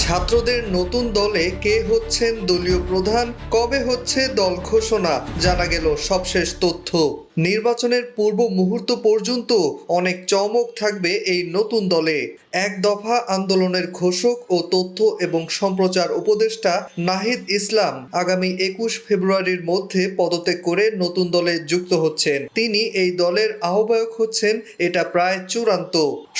ছাত্রদের নতুন দলে কে হচ্ছেন দলীয় প্রধান, কবে হচ্ছে দল ঘোষণা, জানা গেল সবশেষ তথ্য। নির্বাচনের পূর্ব মুহূর্ত পর্যন্ত অনেক চমক থাকবে এই নতুন দলে। এক দফা আন্দোলনের ঘোষক ও তথ্য এবং সম্প্রচার উপদেষ্টা নাহিদ ইসলাম আগামী ২১ ফেব্রুয়ারির মধ্যে পদত্যাগ করে নতুন দলে যুক্ত হচ্ছেন। তিনি এই দলের আহ্বায়ক হচ্ছেন, এটা প্রায় চূড়ান্ত।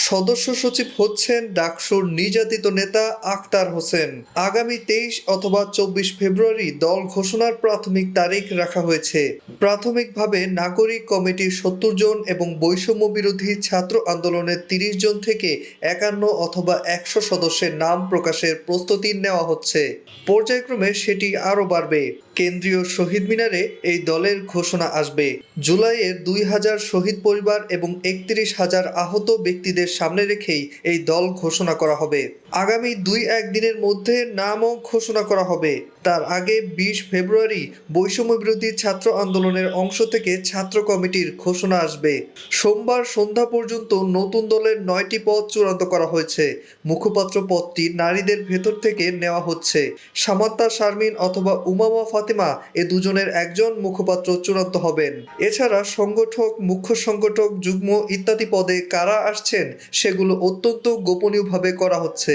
সদস্য সচিব হচ্ছেন ডাকসুর নির্যাতিত নেতা আখতার হোসেন। আগামী ২৩ অথবা ২৪ ফেব্রুয়ারি দল ঘোষণার প্রাথমিক তারিখ রাখা হয়েছে। প্রাথমিকভাবে নাগরিক কমিটির ৭০ জন এবং বৈষম্য বিরোধী ছাত্র আন্দোলনের ৩০ জন থেকে ৫১ অথবা ১০০ সদস্যের নাম প্রকাশের প্রস্তুতি নেওয়া হচ্ছে। পর্যায়ক্রমে সেটি আরও বাড়বে। কেন্দ্রীয় শহীদ মিনারে এই দলের ঘোষণা আসবে। জুলাইয়ের ২,০০০ শহীদ পরিবার এবং ৩১,০০০ আহত ব্যক্তিদের সামনে রেখেই এই দল ঘোষণা করা হবে। আগামী ২-১ দিনের মধ্যে নামও ঘোষণা করা হবে। তার আগে ২০ ফেব্রুয়ারি বৈষম্য বিরোধী ছাত্র আন্দোলনের অংশ থেকে ছাত্র কমিটির ঘোষণা আসবে। সোমবার সন্ধ্যা পর্যন্ত নতুন দলের ৯টি পদ চূড়ান্ত করা হয়েছে। মুখপাত্র পদটি নারীদের ভেতর থেকে নেওয়া হচ্ছে। সামান্তা শারমিন অথবা উমামা ফাতেমা এ দুজনের একজন মুখপাত্র চূড়ান্ত হবেন। এছাড়া সংগঠক, মুখ্য সংগঠক, যুগ্ম ইত্যাদি পদে কারা আসছেন সেগুলো অত্যন্ত গোপনীয়ভাবে করা হচ্ছে।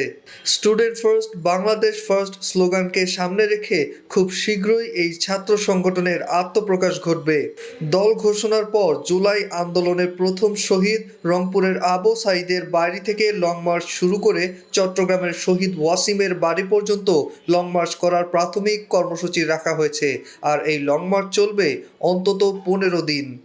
স্টুডেন্ট ফার্স্ট, বাংলাদেশ ফার্স্ট স্লোগানকে সামনে রেখে খুব শীঘ্রই এই ছাত্র সংগঠনের আত্মপ্রকাশ ঘটবে। দল ঘোষণার পর জুলাই আন্দোলনের প্রথম শহীদ রংপুরের আবু সাঈদের বাড়ি থেকে লং মার্চ শুরু করে চট্টগ্রামের শহীদ ওয়াসিমের বাড়ি পর্যন্ত লং মার্চ করার প্রাথমিক কর্মসূচি রাখা হয়েছে। আর এই লং মার্চ চলবে অন্তত ১৫ দিন।